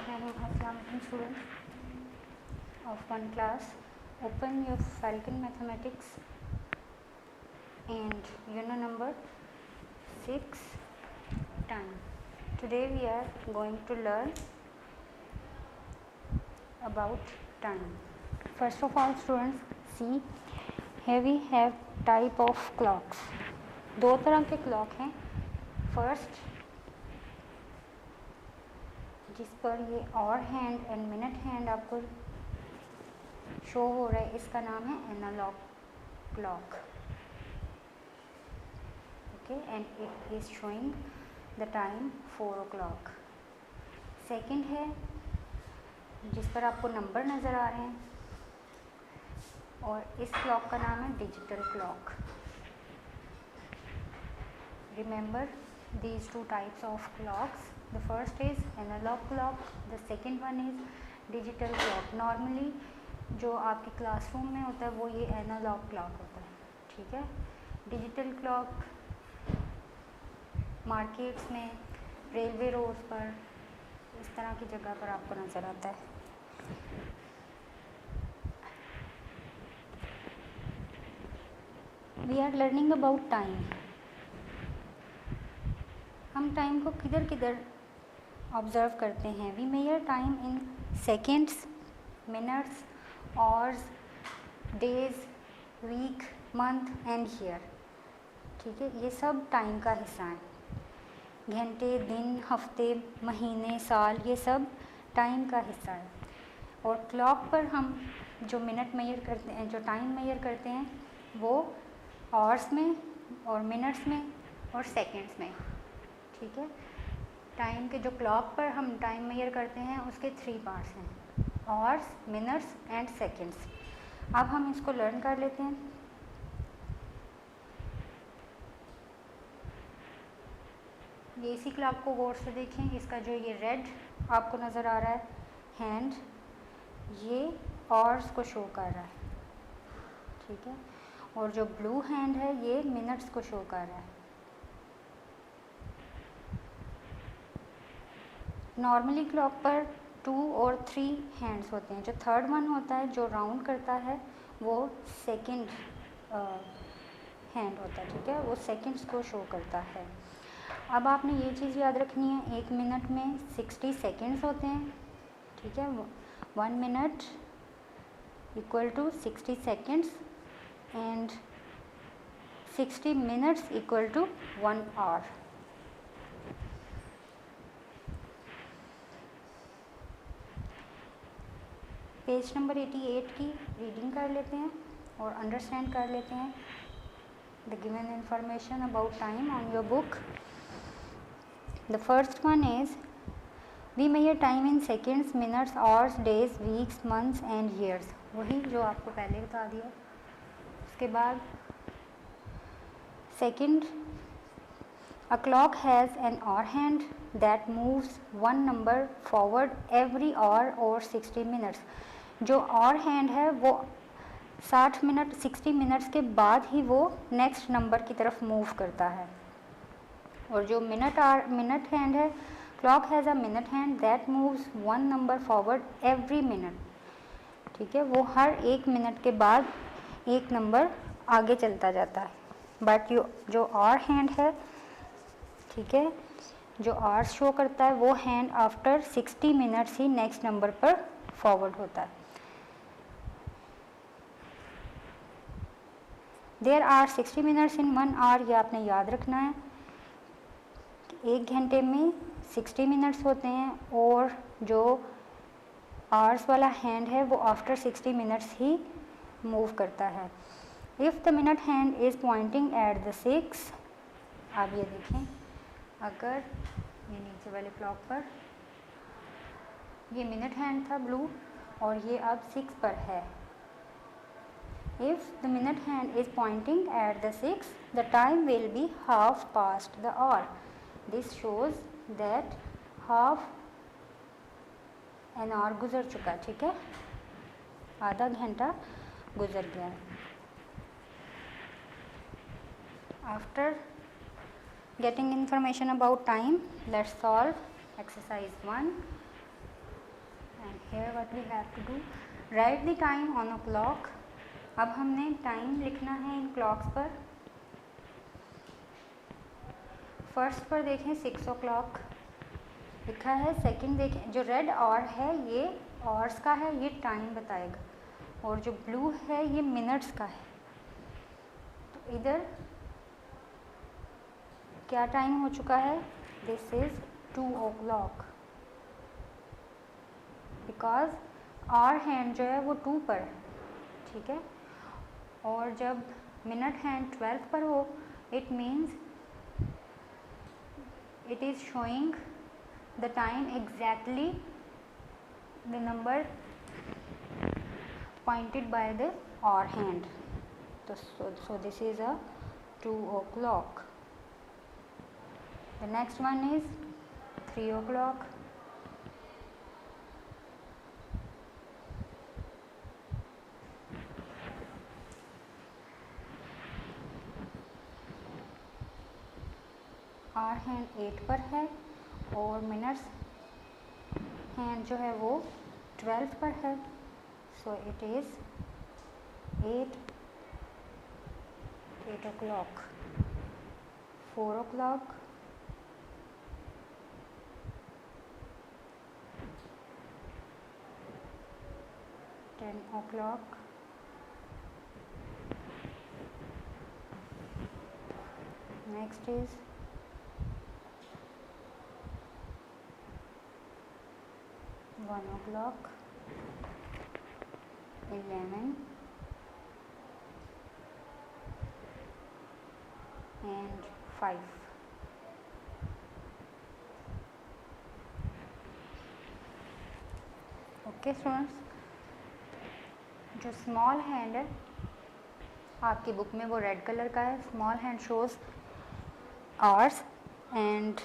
Assalamualaikum students of one class. Open your Falcon Mathematics and unit number 6 time. Today we are going to learn about time. First of all students, see here we have type of clocks. दो तरह के clock हैं. First जिस पर ये hour hand and minute hand आपको show हो रहा है, इसका नाम है analogue clock. Okay, and it is showing the time 4 o'clock. Second है जिस पर आपको नंबर नज़र आ रहे हैं, और इस क्लॉक का नाम है digital clock. Remember these two types of clocks. The first is analog clock, the second one is digital clock. Normally जो आपके क्लासरूम में होता है वो ये एनालॉग क्लॉक होता है, ठीक है. डिजिटल क्लॉक मार्केट्स में, रेलवे रोड्स पर, इस तरह की जगह पर आपको नज़र आता है. We are learning about time. हम टाइम को किधर किधर ऑब्ज़र्व करते हैं. We measure time in seconds, minutes, hours, days, week, month and year. ठीक है, ये सब टाइम का हिस्सा है. घंटे, दिन, हफ्ते, महीने, साल, ये सब टाइम का हिस्सा है. और क्लॉक पर हम जो मिनट मेजर करते हैं, जो टाइम मेजर करते हैं, वो आवर्स में और मिनट्स में और सेकेंड्स में. ठीक है, टाइम के जो क्लॉक पर हम टाइम मेजर करते हैं उसके 3 पार्ट्स हैं, आवर्स, मिनट्स एंड सेकेंड्स. अब हम इसको लर्न कर लेते हैं. ये इसी क्लॉक को गौर से देखें. इसका जो ये रेड आपको नज़र आ रहा है हैंड, ये आवर्स को शो कर रहा है, ठीक है. और जो ब्लू हैंड है ये मिनट्स को शो कर रहा है. नॉर्मली क्लॉक पर 2 और 3 हैंड्स होते हैं. जो थर्ड वन होता है जो राउंड करता है वो सेकंड हैंड होता है, ठीक है. वो सेकंड्स को शो करता है. अब आपने ये चीज़ याद रखनी है, 1 मिनट में 60 सेकंड्स होते हैं, ठीक है. 1 minute equal to 60 seconds and 60 minutes equal to 1 hour. Page number 88 की रीडिंग कर लेते हैं और अंडरस्टैंड कर लेते हैं the given information about time on your book. The first one is we measure time in seconds, minutes, hours, days, weeks, months and years. वही जो आपको पहले बता दिया. उसके बाद second, a clock has an hour hand that moves one number forward every hour or 60 minutes. जो our hand है वो 60 मिनट 60 मिनट्स के बाद ही वो नेक्स्ट नंबर की तरफ मूव करता है. और जो मिनट हैंड है, clock has a minute hand that moves one number forward every minute. ठीक है, वो हर 1 मिनट के बाद एक नंबर आगे चलता जाता है. बट जो आवर हैंड है, ठीक है, जो आवर्स शो करता है वो हैंड आफ्टर 60 मिनट्स ही नेक्स्ट नंबर पर फॉरवर्ड होता है. There are 60 minutes in 1 hour. ये आपने याद रखना है. 1 घंटे में 60 मिनट्स होते हैं और जो आवर्स वाला हैंड है वो आफ्टर 60 मिनट्स ही मूव करता है. If the minute hand is pointing at the 6, आप ये देखें, अगर ये नीचे वाले क्लॉक पर ये मिनट हैंड था ब्लू और ये अब 6 पर है. If the minute hand is pointing at the 6, the time will be half past the hour. This shows that half an hour गुजर चुका है, ठीक है, आधा घंटा गुजर गया है. After getting information about time, let's solve exercise 1. here what we have to do, write the time on a clock. अब हमने टाइम लिखना है इन क्लॉक्स पर. फर्स्ट पर देखें 6 o'clock लिखा है. सेकंड देखें, जो रेड आवर है ये आवर्स का है, ये टाइम बताएगा, और जो ब्लू है ये मिनट्स का है. तो इधर क्या टाइम हो चुका है? This is 2 o'clock, because hour hand जो है वो 2 पर है. ठीक है. और जब मिनट हैंड 12 पर हो, it means it is showing the time exactly the number pointed by the hour hand. So this is a 2 o'clock. The next one is 3 o'clock. Hour hand 8 पर है और मिनट्स हैंड जो है वो 12 पर है. So it is 8 o'clock. 4 o'clock. 10 o'clock. Next is 1 o'clock. 11 and 5. Okay students, जो small hand है आपकी बुक में वो रेड कलर का है. Small hand shows hours and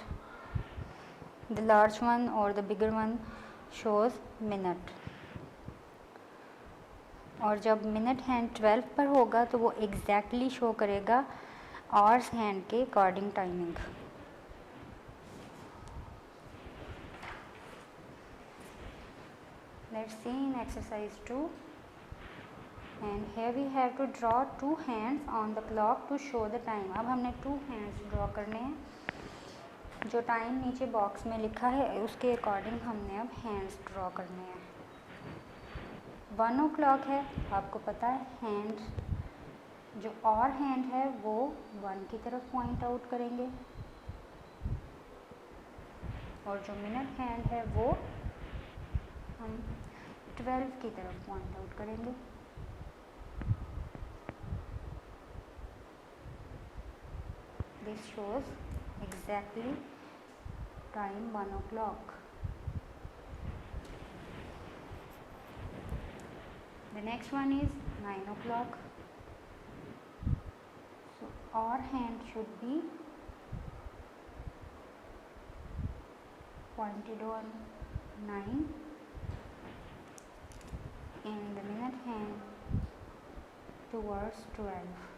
the large one और the bigger one shows minute. और जब मिनट हैंड 12 पर होगा तो वो एग्जैक्टली शो करेगा आवर्स हैंड के according timing. Let's see in exercise 2, and here we have to draw 2 hands on the clock to show the time. अब हमने 2 hands ड्रॉ करने हैं. जो टाइम नीचे बॉक्स में लिखा है उसके अकॉर्डिंग हमने अब हैंड्स ड्रॉ करने हैं. 1 o'clock है, आपको पता है हैंड जो और हैंड है वो 1 की तरफ पॉइंट आउट करेंगे, और जो मिनट हैंड है वो हम 12 की तरफ पॉइंट आउट करेंगे. This shows exactly time 1 o'clock. The next one is 9 o'clock. So our hand should be pointed on 9 and the minute hand towards 12.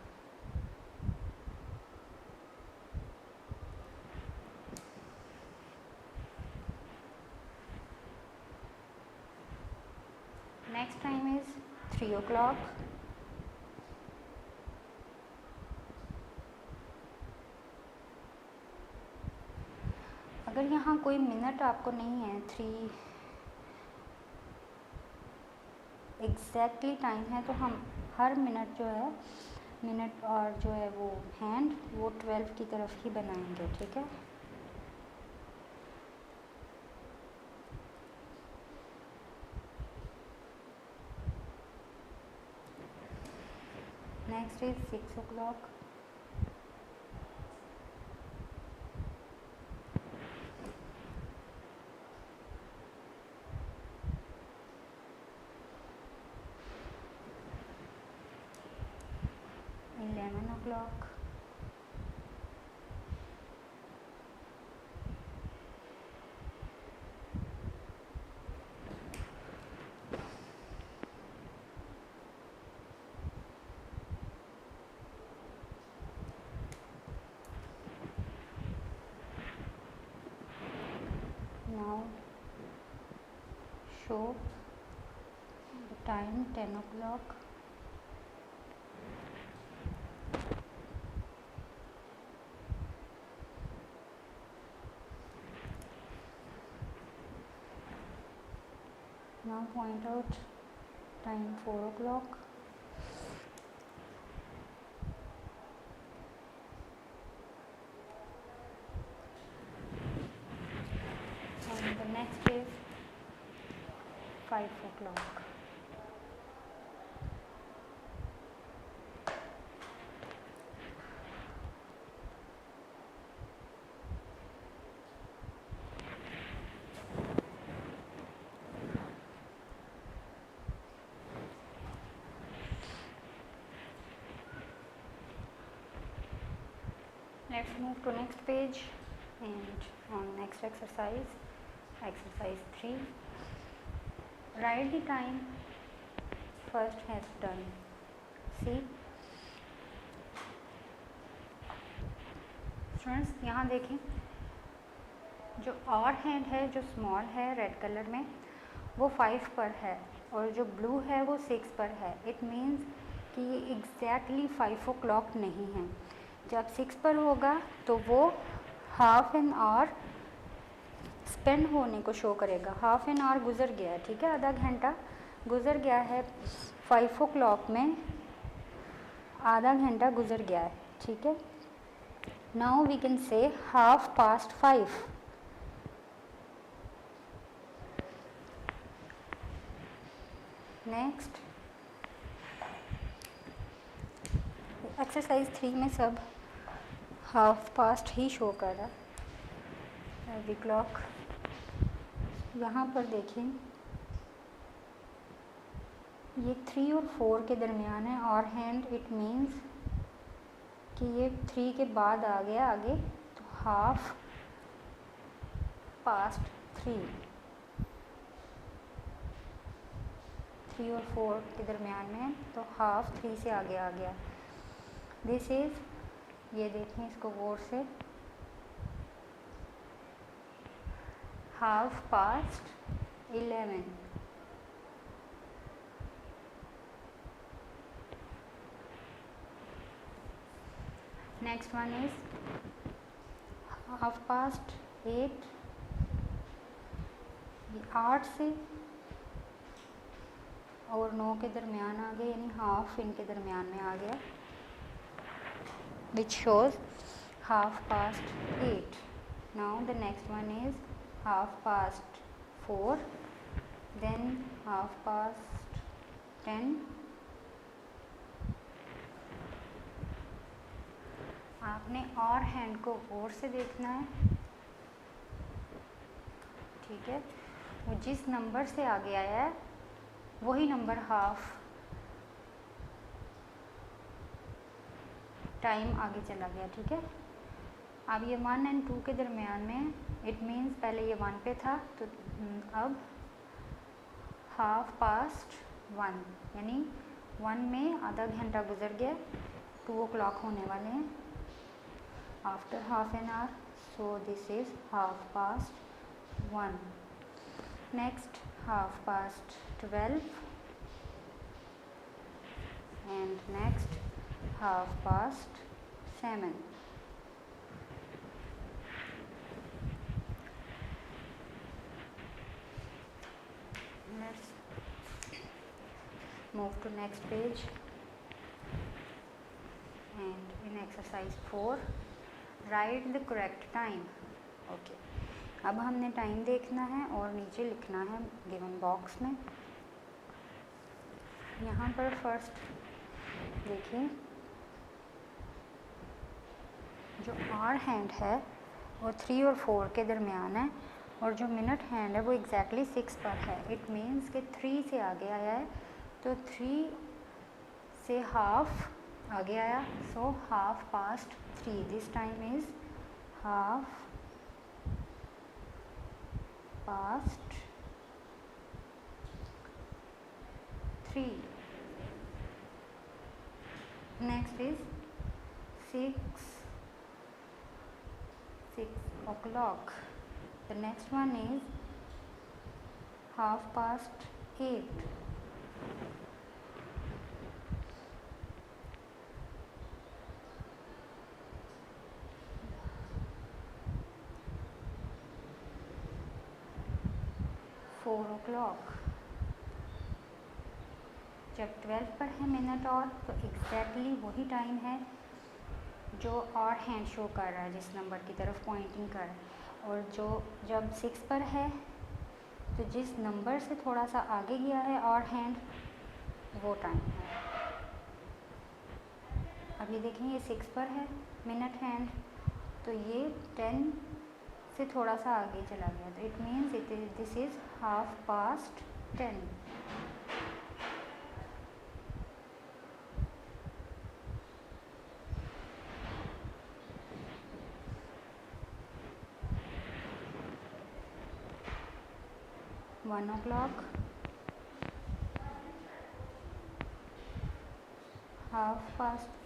Next time is 3 o'clock. अगर यहाँ कोई मिनट आपको नहीं है, 3 एग्जैक्टली टाइम है, तो हम हर मिनट जो है मिनट और जो है वो हैंड वो 12 की तरफ ही बनाएंगे. ठीक है. Next is 6 o'clock. O'clock. Now show the time 10 o'clock. Now point out time 4 o'clock. And the next is 5 o'clock. Let's move to next page, and on next exercise, exercise 3, write the time first has done. See students, यहाँ देखें, जो और hand है, जो small है red colour में, वो 5 पर है और जो ब्लू है वो 6 पर है. इट मीन्स कि ये एग्जैक्टली 5 o'clock नहीं है. जब 6 पर होगा तो वो हाफ एन आवर स्पेंड होने को शो करेगा. हाफ एन आवर गुजर गया है, ठीक है, आधा घंटा गुजर गया है. 5 o'clock में आधा घंटा गुजर गया है, ठीक है. Now we can say 5:30. Next exercise 3 में सब 5:30 ही शो कर रहा है. द क्लॉक यहाँ पर देखें, ये 3 और 4 के दरमियान है और हैंड. इट मीन्स कि ये 3 के बाद आ गया आगे, तो 3:30. 3 और 4 के दरमियान में, तो 3:30 से आगे आ गया. दिस इज़, ये देखें इसको गौर से, 11:30. Next one is 8:30. ये 8 से और 9 के दरमियान आ गया, यानी हाफ इनके दरमियान में आ गया, which shows 8:30. Now the next one is 4:30, then 10:30. आपने और हैंड को गौर से देखना है, ठीक है. वो जिस नंबर से आगे आया है वही नंबर हाफ टाइम आगे चला गया, ठीक है. अब ये 1 और 2 के दरमियान में, इट मीन्स पहले ये 1 पे था, तो अब 1:30, यानी 1 में आधा घंटा गुजर गया, 2 o'clock होने वाले हैं after half an our. So this is 1:30. Next 12:30, and next 7:30. Let's move to next page, and in exercise 4 write the correct time. Okay, अब हमने टाइम देखना है और नीचे लिखना है गिवन बॉक्स में. यहाँ पर फर्स्ट देखिए, जो आवर हैंड है वो 3 और 4 के दरमियान है और जो मिनट हैंड है वो एग्जैक्टली 6 पर है. इट मीन्स कि 3 से आगे आया है, तो 3 से हाफ आगे आया, सो 3:30. This time is 3:30. Next is 6 o'clock. The next one is 8:30. 4 o'clock. जब 12 पर है मिनट और, तो एग्जैक्टली वही टाइम है जो और हैंड शो कर रहा है, जिस नंबर की तरफ पॉइंटिंग कर रहा है। और जो जब 6 पर है, तो जिस नंबर से थोड़ा सा आगे गया है और हैंड, वो टाइम है। अब ये देखें, ये 6 पर है मिनट हैंड, तो ये 10 से थोड़ा सा आगे चला गया, तो it means this is 10:30. 1 o'clock.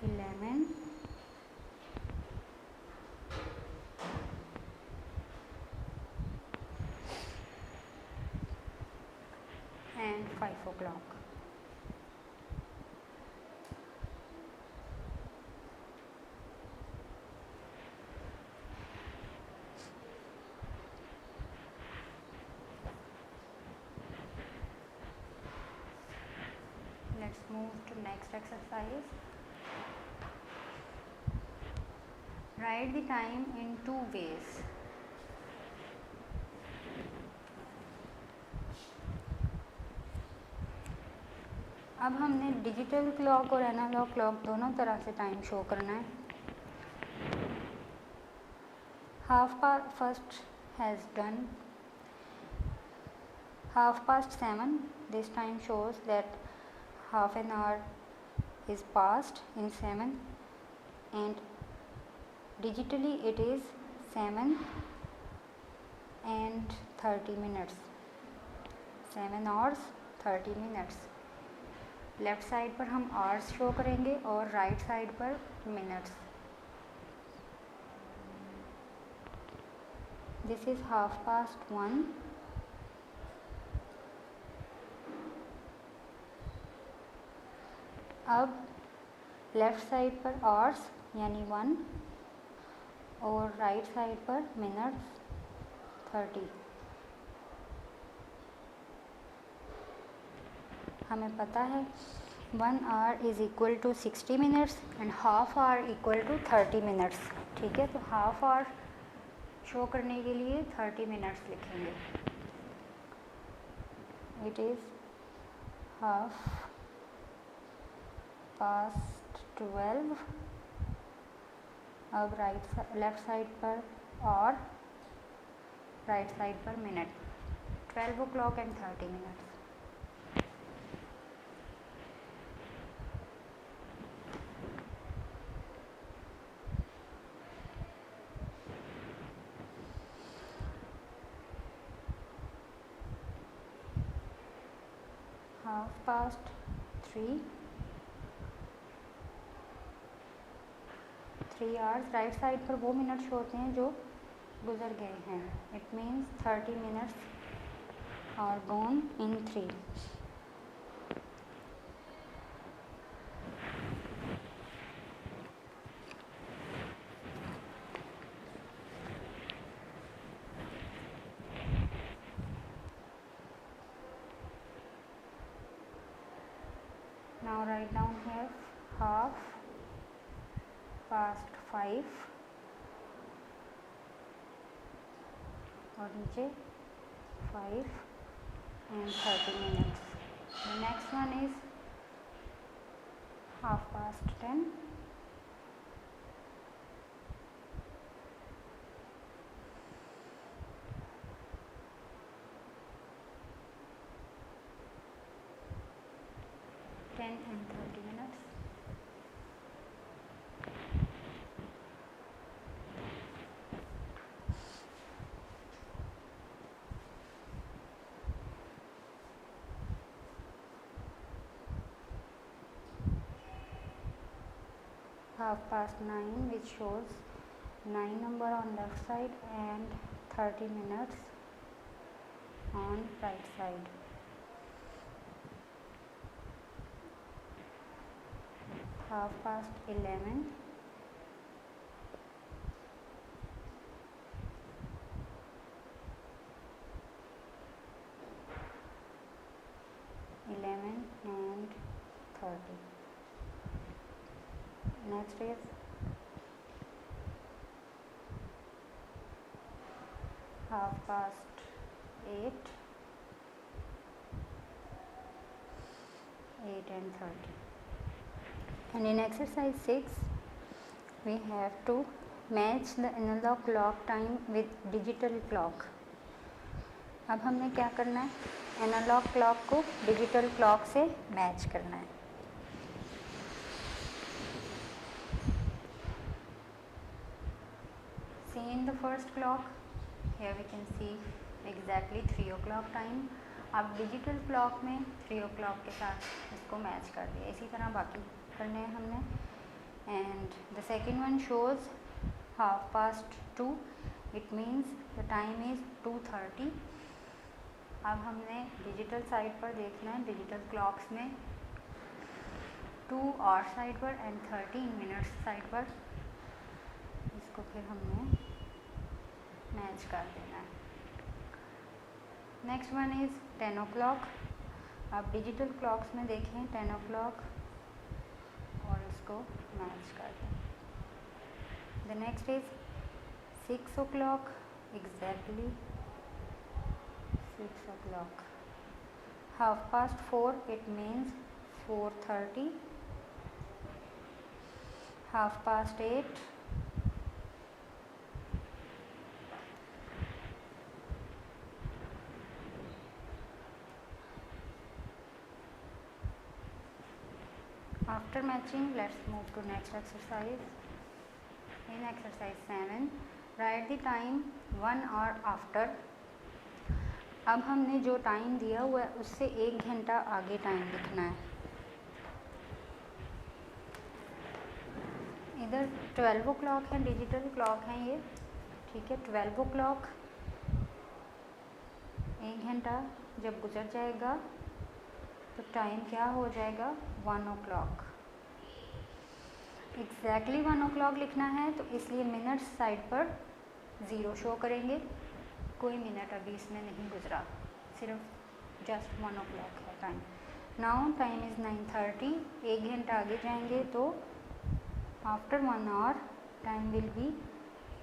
11:30. And 5 o'clock. Let's move to next exercise. Write the time in 2 ways. अब हमने डिजिटल क्लॉक और एनालॉग क्लॉक दोनों तरह से टाइम शो करना है. First has done 7:30. This time shows that half an hour is passed in 7, and digitally it is 7 and 30 minutes. 7 hours 30 minutes. Left side पर हम आवर्स शो करेंगे और राइट साइड पर मिनट्स. This is 1:30. अब left side पर hours यानी 1 और right side पर मिनट्स 30. हमें पता है 1 hour is equal to 60 minutes and half hour equal to 30 minutes. ठीक है, तो हाफ आवर शो करने के लिए 30 मिनट्स लिखेंगे. It is 12:30. अब लेफ़्ट साइड पर और राइट साइड पर minute. 12 o'clock and 30 minutes. Half past 3. 3 hours. Right side पर वो मिनट शो होते हैं जो गुजर गए हैं. It means 30 minutes are gone in 3. Now write down here 5:30 और नीचे 5 and 30 minutes. The next one is 10:30. And 30 minutes. (9:30), which shows 9 number on left side and 30 minutes on right side. Half past 11. 11:30. Next is half past 8. 8:30. And in exercise 6 we have to match the analog clock time with digital clock. अब हमने क्या करना है, analogue clock को digital clock से match करना है. See in the first clock, here we can see exactly 3 o'clock time. अब डिजिटल क्लॉक में 3 o'clock के साथ इसको मैच कर दिया. इसी तरह बाकी करने हैं हमने. And the second one shows 2:30. It means the time is 2:30. अब हमने डिजिटल साइड पर देखना है. डिजिटल क्लॉक्स में 2 आवर साइड पर एंड 30 मिनट्स साइड पर. इसको फिर हमने मैच कर देना है. Next one is 10 o'clock. अब डिजिटल क्लॉक्स में देखें 10 o'clock और इसको मैच कर दें. The next is 6 o'clock. Exactly 6 o'clock. 4:30. It means 4:30. 8:30. After matching, let's move to next exercise. In exercise 7, write the time 1 hour after. अब हमने जो टाइम दिया हुआ है उससे 1 घंटा आगे टाइम लिखना है. इधर 12 o'clock है, डिजिटल क्लॉक है ये, ठीक है. 12 o'clock 1 घंटा जब गुजर जाएगा तो टाइम क्या हो जाएगा 1 o'clock. एग्जैक्टली 1 o'clock लिखना है तो इसलिए मिनट्स साइड पर 0 शो करेंगे. कोई मिनट अभी इसमें नहीं गुजरा, सिर्फ जस्ट 1 o'clock है टाइम. Now time is 9:30. 1 घंटा आगे जाएंगे तो after 1 hour time will B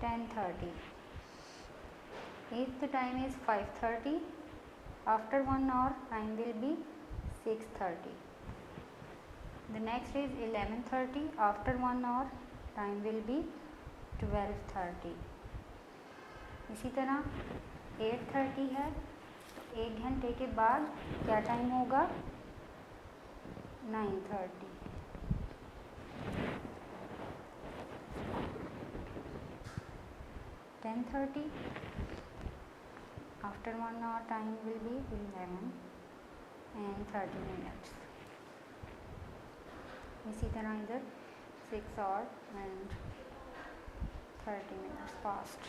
10:30. If the time is 5:30, after 1 hour time will B 6:30. The next is 11:30. After 1 hour time will B 12:30. इसी तरह 8:30 है तो 1 घंटे के बाद क्या टाइम होगा 9:30. 10:30. After 1 hour time will B 11:30 minutes. इसी तरह इधर 6 hours and 30 minutes past.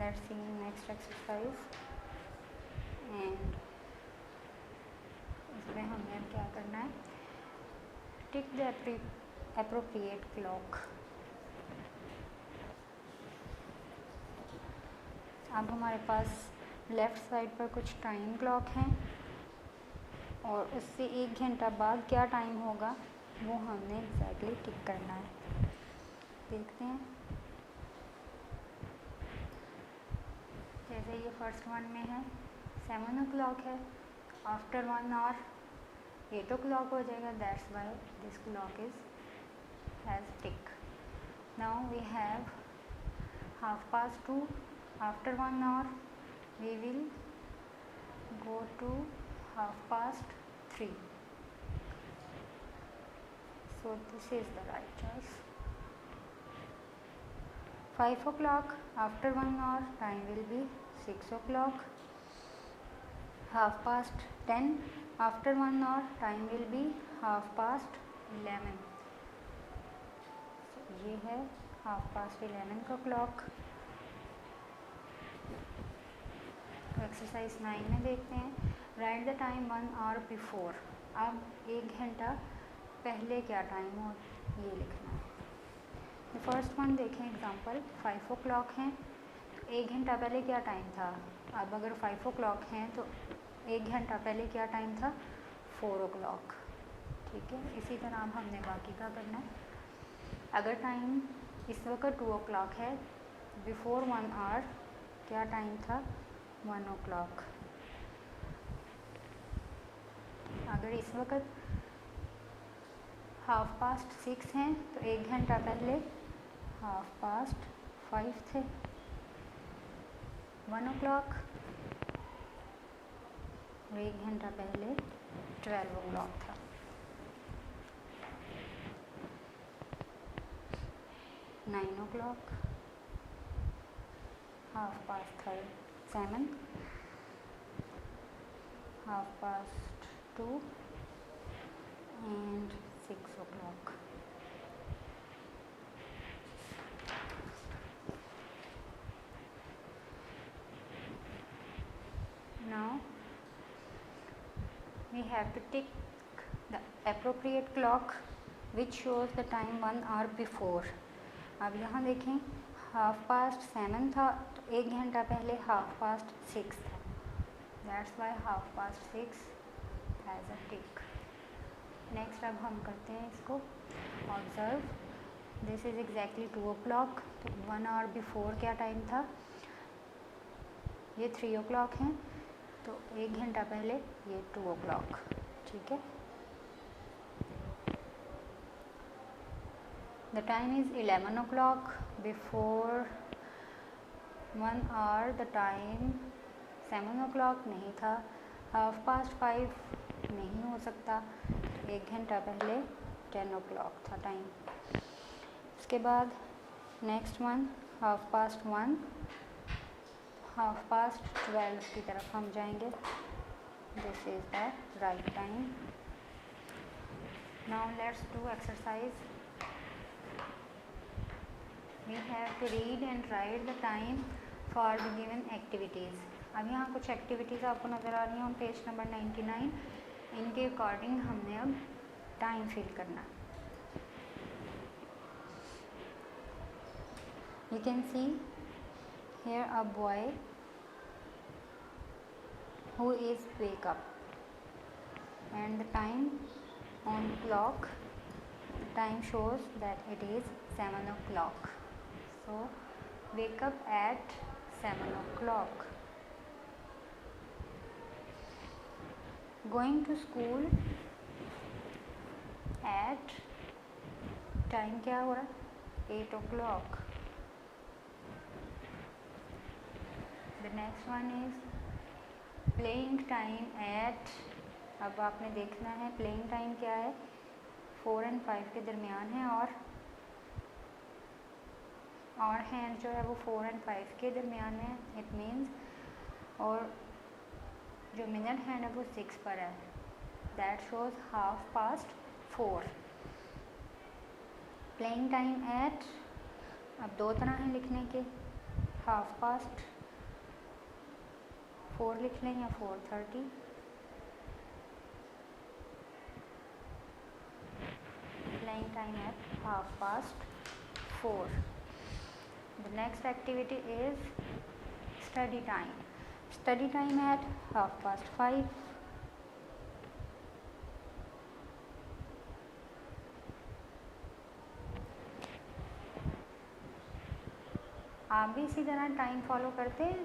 Let's see next exercise. And इसमें हमें अब क्या करना है, टिक द appropriate clock. अब हमारे पास लेफ़्ट साइड पर कुछ टाइम क्लॉक हैं और उससे 1 घंटा बाद क्या टाइम होगा वो हमने एग्जैक्टली टिक करना है. देखते हैं. जैसे ये फर्स्ट वन में है 7 o'clock है. आफ्टर 1 hour 8 o'clock हो जाएगा. That's why this clock is has tick. Now we have 2:30. After 1 hour we will go to 3:30. So this is the right choice. 5 o'clock. After 1 hour time will be 6 o'clock. 10:30. After 1 hour time will be 11:30. So ये है 11:30 का clock. Exercise 9 में देखते हैं। Right the time 1 hour before. अब 1 घंटा पहले क्या टाइम हो ये लिखना है। फर्स्ट वन देखें एग्जांपल 5 o'clock हैं, 1 घंटा पहले क्या टाइम था। अब अगर 5 o'clock हैं तो 1 घंटा पहले क्या टाइम था 4 o'clock। ठीक है, इसी तरह अब हमने बाकी का करना है। अगर टाइम इस वक्त 2 o'clock है, बिफोर 1 hour क्या टाइम था 1 o'clock। अगर इस वक्त 6:30 हैं तो 1 घंटा पहले 5:30 थे। 1 o'clock और 1 घंटा पहले 12 o'clock था। Nine o'clock, 7:30, 2:30 and 6 o'clock। Now we have to tick the appropriate clock which shows the time 1 hour before। अब यहाँ देखें 7:30 था तो 1 घंटा पहले 6:30 था। That's why 6:30 has a tick। Next अब हम करते हैं इसको observe. This is exactly 2 o'clock, तो 1 hour बिफोर क्या टाइम था, ये 3 o'clock हैं तो 1 घंटा पहले ये 2 o'clock। ठीक है, the time is 11 o'clock, before 1 hour the time 7 o'clock नहीं था, 5:30 नहीं हो सकता, 1 घंटा पहले 10 o'clock था टाइम। उसके बाद नेक्स्ट वन 1:30, 12:30 की तरफ हम जाएंगे। This is the right time. Now let's do exercise. We have to read and write the time for the given activities. अब यहाँ कुछ एक्टिविटीज़ आपको नज़र आ रही हैं ऑन पेज नंबर 99। इनके अकॉर्डिंग हमने अब टाइम फिल करना। You can see here a boy who is wake up and the time on clock, the time shows that it is 7 o'clock, so wake up at 7 o'clock। going to school at time क्या हो रहा 8 o'clock। the next one is playing time at. अब आपने देखना है playing time क्या है 4 and 5 के दरमियान है और हैंड जो है वो 4 and 5 के दरमियान है, इट मीन्स। और जो मिनट हैंड है वो 6 पर है, that shows 4:30। Playing time at, अब दो तरह हैं लिखने के, 4:30 लिख लें या 4:30। Playing time at 4:30। The next activity is study time. Study time at 5:30। आप भी इसी तरह टाइम फॉलो करते हैं।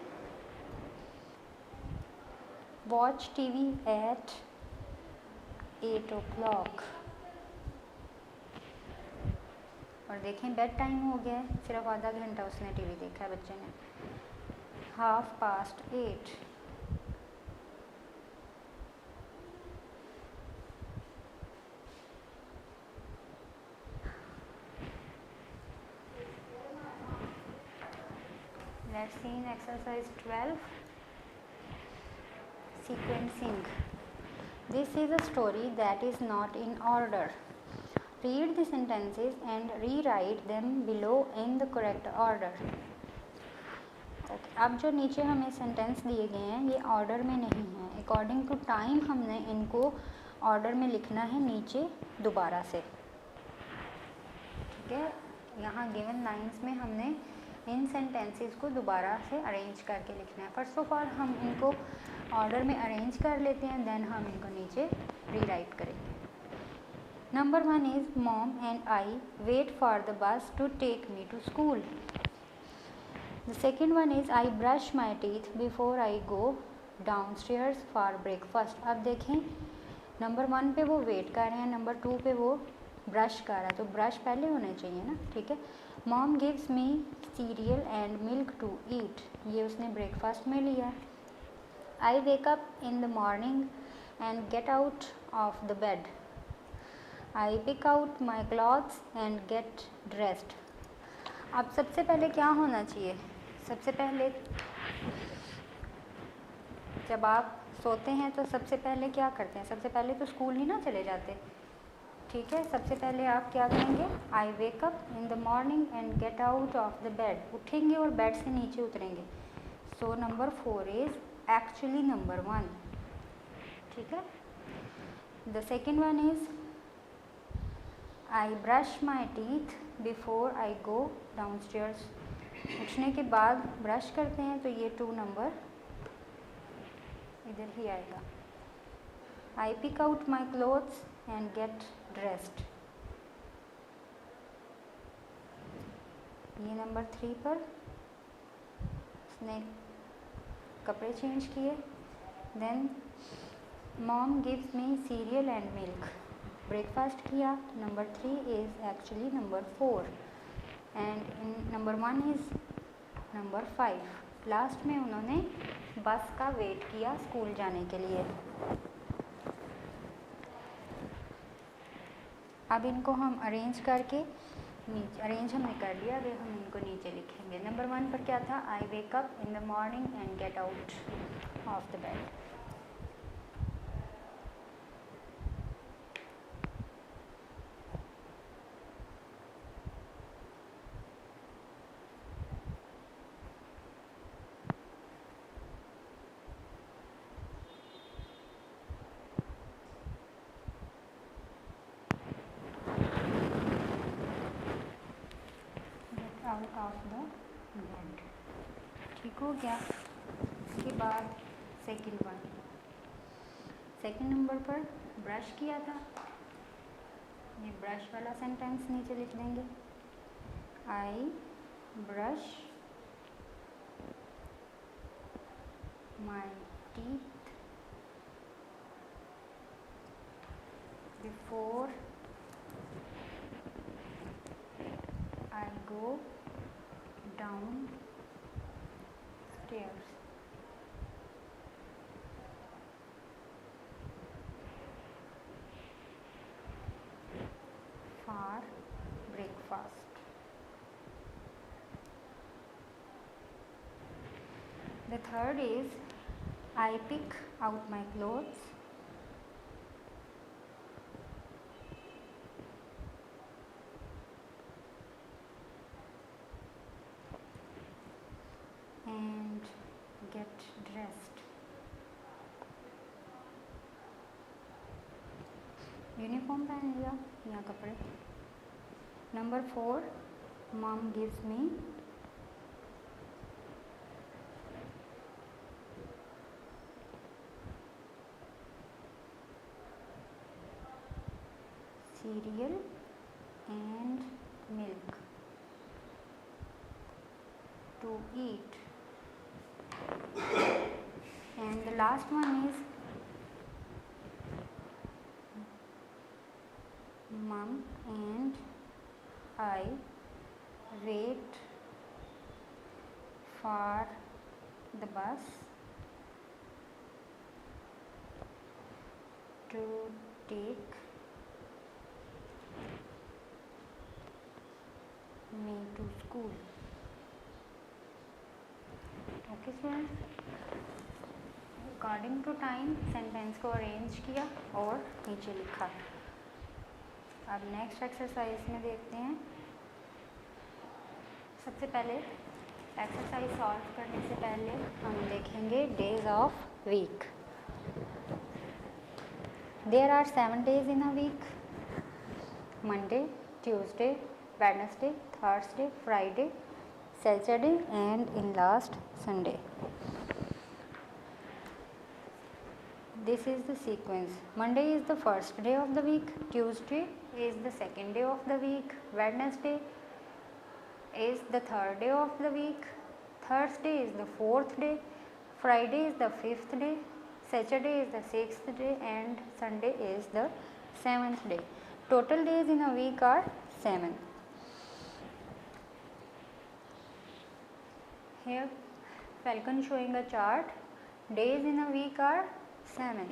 Watch TV at 8 o'clock। और देखें बेड टाइम हो गया है, सिर्फ आधा घंटा उसने टीवी देखा है बच्चे ने। 8:30। Let's see in exercise 12, sequencing. This is a story that is not in order. Read the sentences and rewrite them below in the correct order. Okay, अब जो नीचे हमें सेंटेंस दिए गए हैं ये ऑर्डर में नहीं है, अकॉर्डिंग टू टाइम हमने इनको ऑर्डर में लिखना है नीचे दोबारा से, ठीक है। यहाँ गिवन लाइंस में हमने इन सेंटेंसेस को दोबारा से अरेंज करके लिखना है। फर्स्ट ऑफ ऑल हम इनको ऑर्डर में अरेंज कर लेते हैं, देन हम इनको नीचे रीराइट करेंगे। Number 1 is mom and I wait for the bus to take me to school. The second one is I brush my teeth before I go downstairs for breakfast. अब देखें number 1 पे वो wait कर रहे हैं, number 2 पे वो brush कर रहा है, तो ब्रश पहले होना चाहिए ना, ठीक है। Mom gives me cereal and milk to eat, ये उसने ब्रेकफास्ट में लिया। I wake up in the morning and get out of the bed. I pick out my clothes and get dressed. अब सबसे पहले क्या होना चाहिए, सबसे पहले जब आप सोते हैं तो सबसे पहले क्या करते हैं, सबसे पहले तो स्कूल ही ना चले जाते, ठीक है। सबसे पहले आप क्या करेंगे, I wake up in the morning and get out of the bed, उठेंगे और बेड से नीचे उतरेंगे। So number 4 is actually number 1, ठीक है। The second one is I brush my teeth before I go downstairs, उठने के बाद ब्रश करते हैं, तो ये 2 नंबर इधर ही आएगा। I pick out my clothes and get dressed, ये नंबर 3 पर उसने कपड़े चेंज किए। Then mom gives me cereal and milk, breakfast किया। Number 3 is actually number 4 and number 1 is number 5। Last में उन्होंने बस का वेट किया स्कूल जाने के लिए। अब इनको हम अरेंज करके नीचे, अरेंज हमने कर लिया, अभी हम इनको नीचे लिखेंगे। नंबर 1 पर क्या था, I wake up in the morning and get out of the bed. Out of the bed, ठीक हो गया। इसके बाद सेकंड वन, सेकंड नंबर पर ब्रश किया था, ये ब्रश वाला सेंटेंस नीचे लिख देंगे। I brush my teeth before I go down stairs. For breakfast. The third is I pick out my clothes and get dressed. Uniform पहन लिया या कपड़े। Number 4, mom gives me cereal and milk to eat. And the last one is mom and I wait for the bus to take me to school. Okay students, according to time sentence को arrange किया और नीचे लिखा। अब next exercise में देखते हैं। सबसे पहले एक्सरसाइज सॉल्व करने से पहले हम देखेंगे days of week. There are 7 days in a week, Monday, Tuesday, Wednesday, Thursday, Friday, Saturday and in last Sunday. This is the sequence. Monday is the first day of the week, Tuesday is the second day of the week, Wednesday is the third day of the week, Thursday is the fourth day, Friday is the fifth day, Saturday is the sixth day and Sunday is the seventh day. Total days in a week are 7. Here Falcon showing a chart. Days in a week are 7.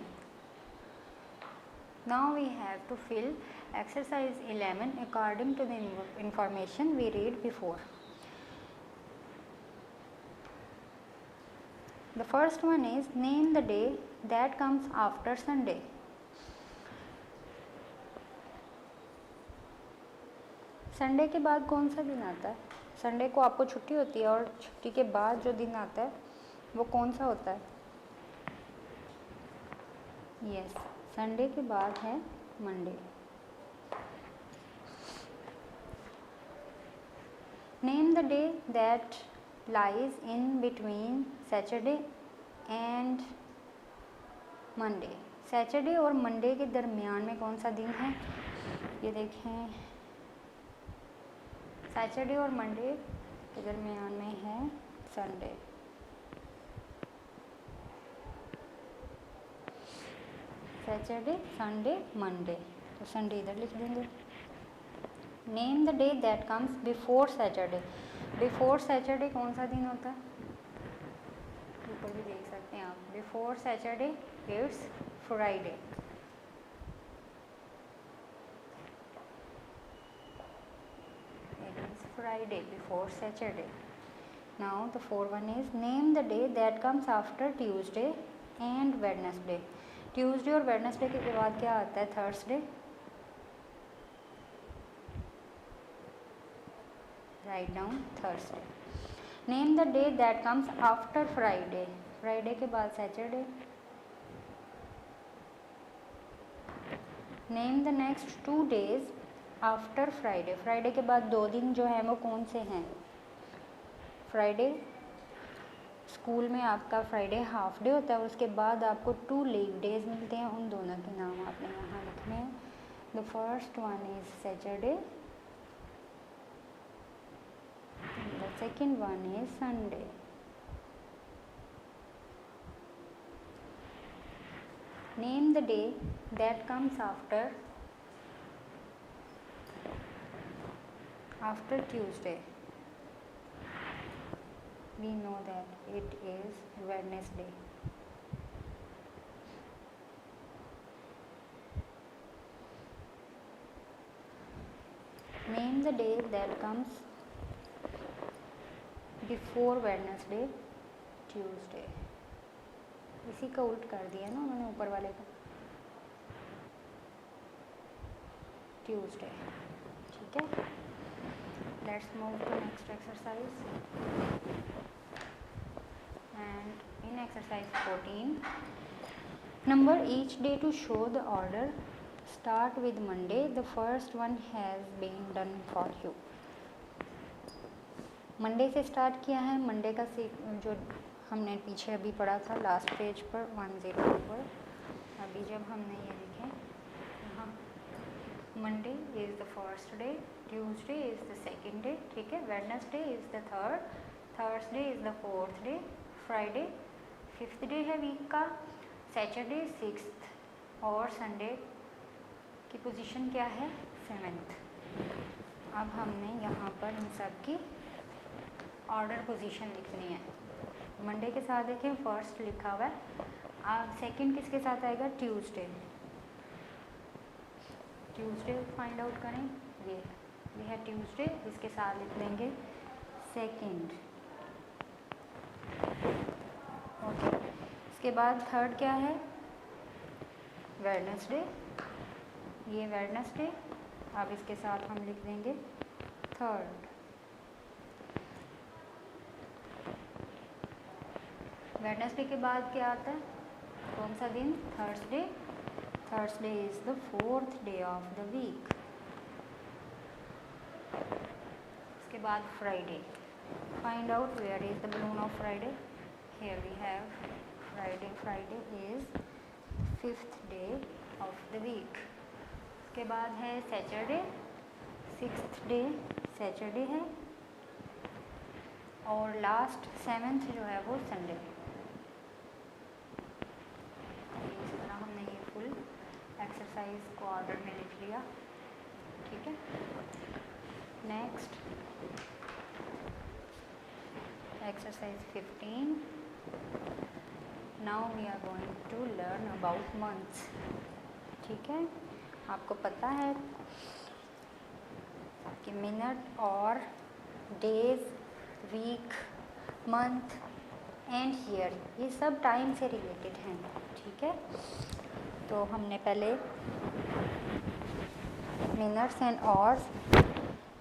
Now we have to fill exercise 11 according to the information we read before. The first one is name the day that comes after Sunday. Sunday के बाद कौन सा दिन आता है? Sunday को आपको छुट्टी होती है और छुट्टी के बाद जो दिन आता है वो कौन सा होता है? यस, संडे के बाद है Monday. Name the day that lies in between Saturday and Monday. Saturday और मंडे के दरमियान में कौन सा दिन है? ये देखें, सैटरडे और मंडे के दरमियान में है संडे। सैटरडे, संडे, मंडे, तो संडे इधर लिख देंगे। Name the day that comes before Saturday. Before Saturday कौन सा दिन होता है? ऊपर भी देख सकते हैं आप। Before Saturday it's Friday. It is Friday before Saturday. Now the fourth one is name the day that comes after Tuesday and Wednesday. Tuesday और वेडनेसडे के बाद क्या आता है? Thursday. Write down Thursday. Name the day that comes after Friday. Friday के बाद Saturday. Name the next 2 days after Friday. Friday के बाद 2 दिन जो हैं वो कौन से हैं? फ्राइडे, स्कूल में आपका फ्राइडे हाफ डे होता है, उसके बाद आपको 2 लीव डेज मिलते हैं, उन दोनों के नाम आपने यहाँ लिखने हैं। The first one is Saturday, the second one is Sunday. Name the day that comes after Tuesday. We know that it is Wednesday. Name the day that comes before Wednesday, Tuesday. इसी का उल्ट कर दिया ना उन्होंने ऊपर वाले का, Tuesday। ठीक है, let's move to next exercise. And in exercise 14, number each day to show the order. Start with Monday. The first one has been done for you. Monday से स्टार्ट किया है। मंडे का जो हमने पीछे अभी पढ़ा था लास्ट पेज पर 102 पर, अभी जब हमने ये लिखे यहाँ, Monday is the first day, Tuesday is the second day, ठीक है, Wednesday is the third, Thursday is the fourth day, Friday fifth day है वीक का, सैटरडे सिक्स्थ और संडे की पोजीशन क्या है? 7th। अब हमने यहाँ पर इन सब की ऑर्डर पोजीशन लिखनी है। मंडे के साथ देखें फर्स्ट लिखा हुआ है, अब सेकंड किसके साथ आएगा? ट्यूसडे। ट्यूसडे फाइंड आउट करें, ये है ट्यूसडे, इसके साथ लिख देंगे सेकंड। ओके, इसके बाद थर्ड क्या है? वेडनेसडे, ये वेडनेसडे, अब इसके साथ हम लिख देंगे थर्ड। वेडनेसडे के बाद क्या आता है, कौन सा दिन, Thursday. Thursday is the 4th day of the week. उसके बाद Friday, find out where is the balloon of Friday. Here we have Friday, Friday is 5th day of the week. उसके बाद है सैटरडे, 6th डे सैटरडे है। और last 7th जो है वो संडे। इस तरह हमने ये फुल एक्सरसाइज को ऑर्डर में लिख लिया, ठीक है। Next exercise 15। Now we are going to learn about months, ठीक है। आपको पता है कि मिनट और days, week, month and year ये सब टाइम से रिलेटेड हैं, ठीक है। तो हमने पहले मिनट्स एंड आवर्स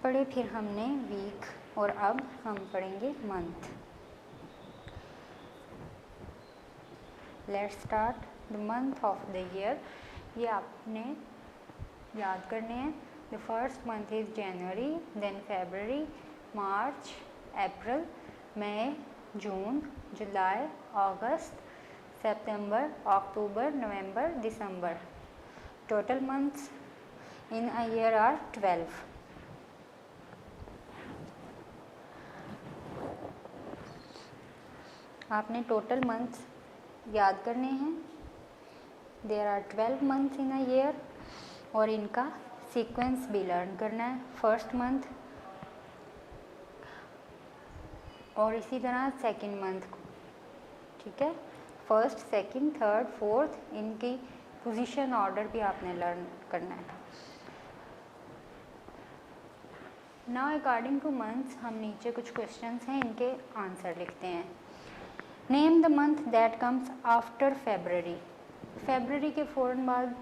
पढ़े, फिर हमने वीक, और अब हम पढ़ेंगे month. Let's start the month of the year. ये आपने याद करने हैं। The first month is January, then February, March, April, May, June, July, August, September, October, November, December. Total months in a year are 12। आपने total months याद करने हैं। There are 12 months in a year, और इनका sequence भी learn करना है। First month और इसी तरह सेकंड मंथ को, ठीक है। फर्स्ट, सेकंड, थर्ड, फोर्थ, इनकी पोजीशन ऑर्डर भी आपने लर्न करना है। नाउ अकॉर्डिंग टू मंथ्स हम नीचे कुछ क्वेश्चंस हैं, इनके आंसर लिखते हैं। Name the month that comes after February. February के फ़ौरन बाद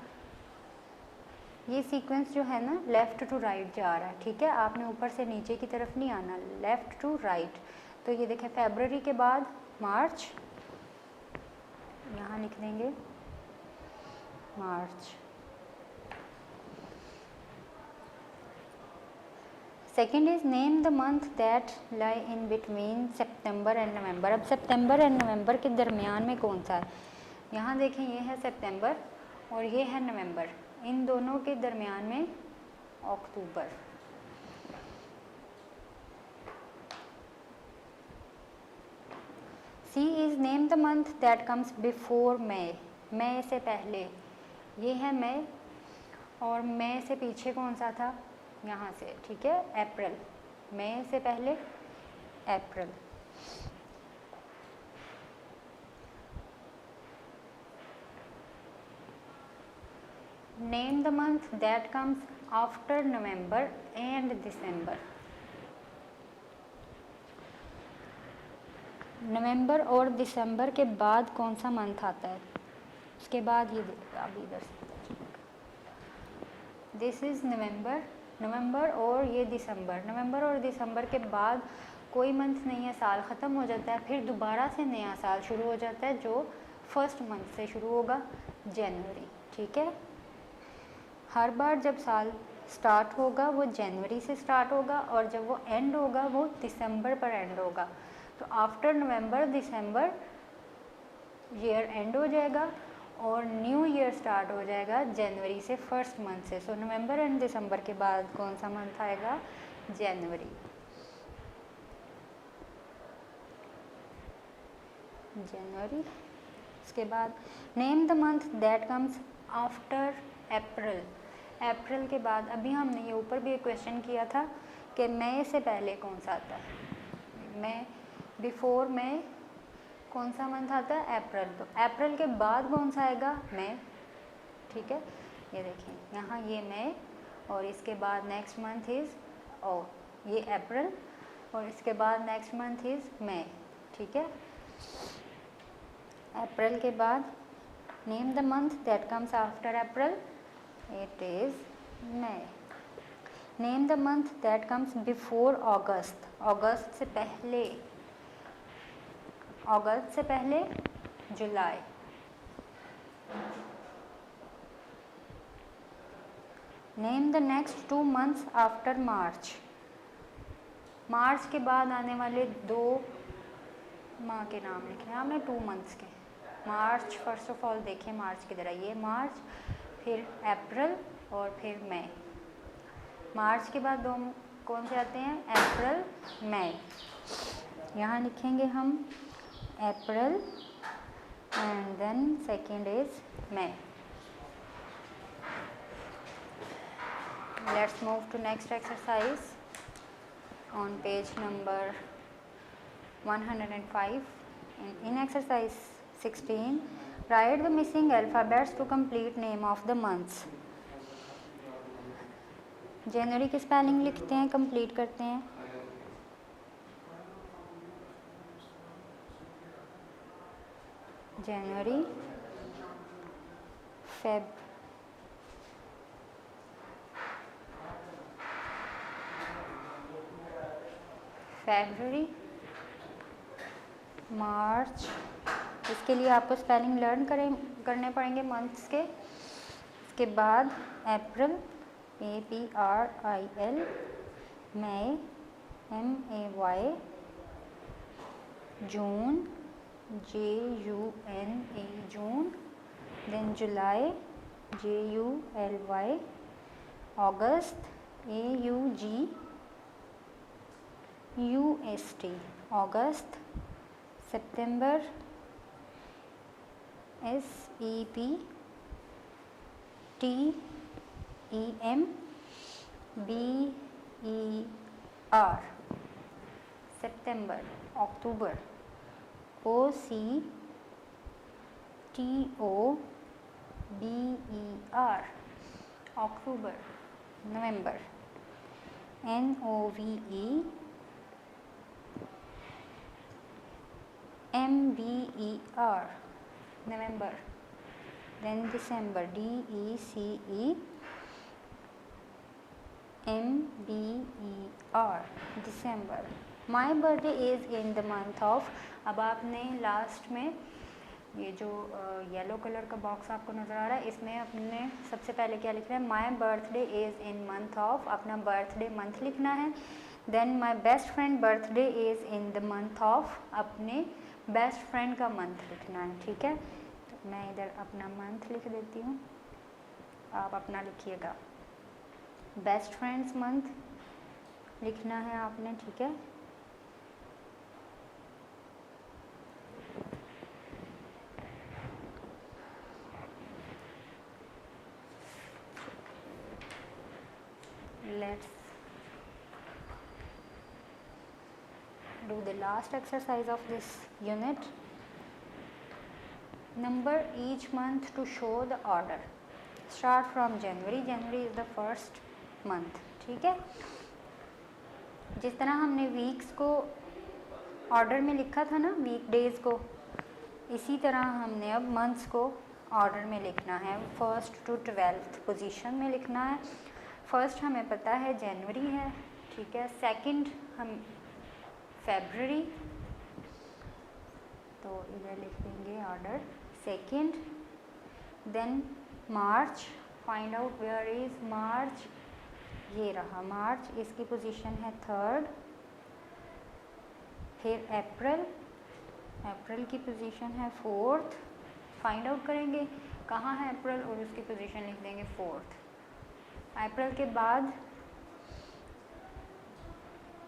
ये सीक्वेंस जो है ना लेफ़्ट टू राइट जा रहा है, ठीक है। आपने ऊपर से नीचे की तरफ नहीं आना, लेफ़्ट टू राइट। तो ये देखें, फेबररी के बाद मार्च, यहाँ लिख देंगे मार्च। Second is name the month that lie in between September and November. अब सितंबर एंड नवंबर के दरमियान में कौन सा है, यहाँ देखें, ये है सितंबर और ये है नवंबर, इन दोनों के दरमियान में अक्टूबर। C is name the month that comes before May. मई से पहले ये है मई, और मई से पीछे कौन सा था, यहाँ से, ठीक है, अप्रैल। मई से पहले अप्रैल। Name the month that comes after November and December. नवंबर और दिसंबर के बाद कौन सा मंथ आता है, उसके बाद ये अभी इधर से, दिस इज़ नवंबर, नवंबर और ये दिसंबर। नवंबर और दिसंबर के बाद कोई मंथ नहीं है, साल ख़त्म हो जाता है, फिर दोबारा से नया साल शुरू हो जाता है जो फर्स्ट मंथ से शुरू होगा, जनवरी, ठीक है। हर बार जब साल स्टार्ट होगा वो जनवरी से स्टार्ट होगा, और जब वो एंड होगा वो दिसंबर पर एंड होगा। तो after November December year and हो जाएगा और न्यू ईयर स्टार्ट हो जाएगा जनवरी से, फर्स्ट मंथ से। सो नवंबर एंड दिसंबर के बाद कौन सा मंथ आएगा, जनवरी। जनवरी। उसके बाद name the month that comes after April. अप्रैल के बाद, अभी हमने ये ऊपर भी एक क्वेश्चन किया था कि मई से पहले कौन सा आता है, मई, बिफोर मई कौन सा मंथ आता है, अप्रैल। तो अप्रैल के बाद कौन सा आएगा, मई, ठीक है। ये देखें, यहाँ ये मई, और इसके बाद नेक्स्ट मंथ इज़, ओ ये अप्रैल, और इसके बाद नेक्स्ट मंथ इज़ मई, ठीक है। अप्रैल के बाद name the month that comes after April, it is May. Name the month that comes before August. अगस्त से पहले अगस्त से पहले जुलाई। Name the next 2 months after March. मार्च के बाद आने वाले 2 माह के नाम लिखे हैं आपने, 2 मंथ्स के। मार्च, फर्स्ट ऑफ ऑल देखिए मार्च किधर है, ये मार्च, फिर अप्रैल और फिर मई। मार्च के बाद 2 कौन से आते हैं, अप्रैल, मई। यहाँ लिखेंगे हम April and then second is May. Let's move to next exercise on page number 105. In exercise 16, write the missing alphabets to complete name of the months. जनवरी की स्पेलिंग लिखते हैं, कंप्लीट करते हैं। जनवरी, फरवरी, मार्च। इसके लिए आपको स्पेलिंग लर्न करने पड़ेंगे मंथ्स के। इसके बाद April, APRIL, May, MAY, June, JUNE, June, then July, JULY, August, AUGUST, August, September, SEPTEMBER, September, October, OCTOBER, October, November, NOVEMBER, November, then December, DECEMBER, December. My birthday is in the month of. अब आपने last में ये जो yellow colour का box आपको नज़र आ रहा है, इसमें अपने सबसे पहले क्या लिखना है, my birthday is in month of, अपना बर्थडे मंथ लिखना है। Then my best friend birthday is in the month of, अपने बेस्ट फ्रेंड का मंथ लिखना है, ठीक है। तो मैं इधर अपना मंथ लिख देती हूँ, आप अपना लिखिएगा। बेस्ट फ्रेंड्स मंथ लिखना है आपने, ठीक है। Let's do the last exercise of this unit. Number each month to show the order. Start from January. January is the first month, ठीक है। जिस तरह हमने वीक्स को ऑर्डर में लिखा था ना, वीक डेज को, इसी तरह हमने अब मंथ्स को ऑर्डर में लिखना है। फर्स्ट टू 12th पोजीशन में लिखना है। फर्स्ट हमें पता है जनवरी है, ठीक है। सेकंड हम फरवरी, तो इधर लिख देंगे order second. Then March, find out where is March, ये रहा मार्च, इसकी पोजीशन है थर्ड। फिर अप्रैल, अप्रैल की पोजीशन है फोर्थ। फाइंड आउट करेंगे कहाँ है अप्रैल और उसकी पोजीशन लिख देंगे फोर्थ। अप्रैल के बाद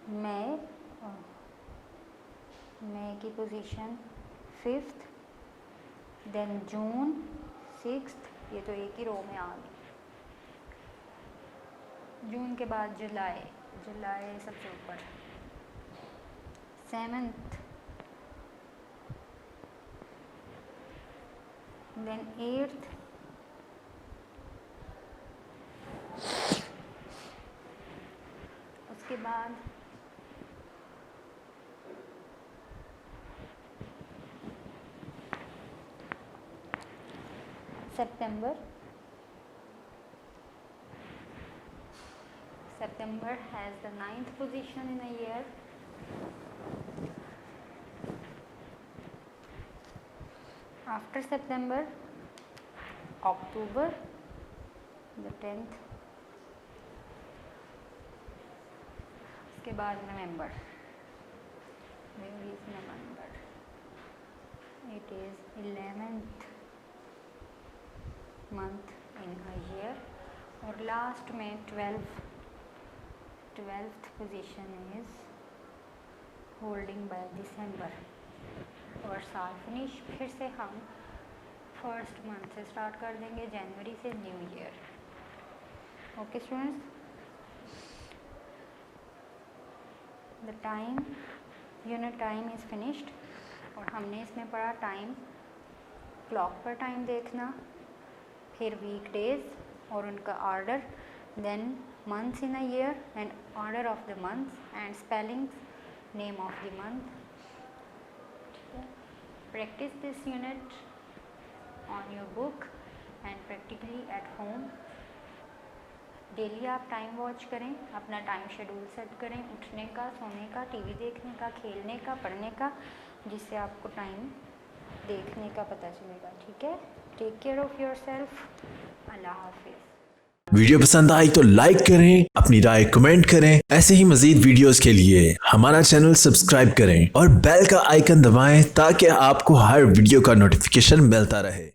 मई, मई की position fifth. Then June sixth, ये तो एक ही रो में आ गई। जून के बाद जुलाई, जुलाई सबसे ऊपर, सेवन्थ। देन एट्थ, उसके बाद सितंबर। September has the 9th position in a year. After September October, the 10th, उसके बाद नवंबर, where is November, it is 11th month in a year, और लास्ट में 12th position is holding by December, और साल फिनिश फिर से हम फर्स्ट मंथ से स्टार्ट कर देंगे, जनवरी से new year. Okay students, the time, unit time is finished, और हमने इसमें पढ़ा टाइम, क्लॉक पर टाइम देखना, फिर वीक डेज और उनका order, then months in a year and order of the months and spellings, name of the month. Practise this unit on your book and practically at home. Daily आप time watch करें, अपना time schedule set करें, उठने का, सोने का, TV देखने का, खेलने का, पढ़ने का, जिससे आपको टाइम देखने का पता चलेगा। ठीक है, टेक केयर ऑफ़ योरसेल्फ, अल्लाह हाफिज़। वीडियो पसंद आई तो लाइक करें, अपनी राय कमेंट करें। ऐसे ही मजीद वीडियोस के लिए हमारा चैनल सब्सक्राइब करें और बेल का आइकन दबाएं ताकि आपको हर वीडियो का नोटिफिकेशन मिलता रहे।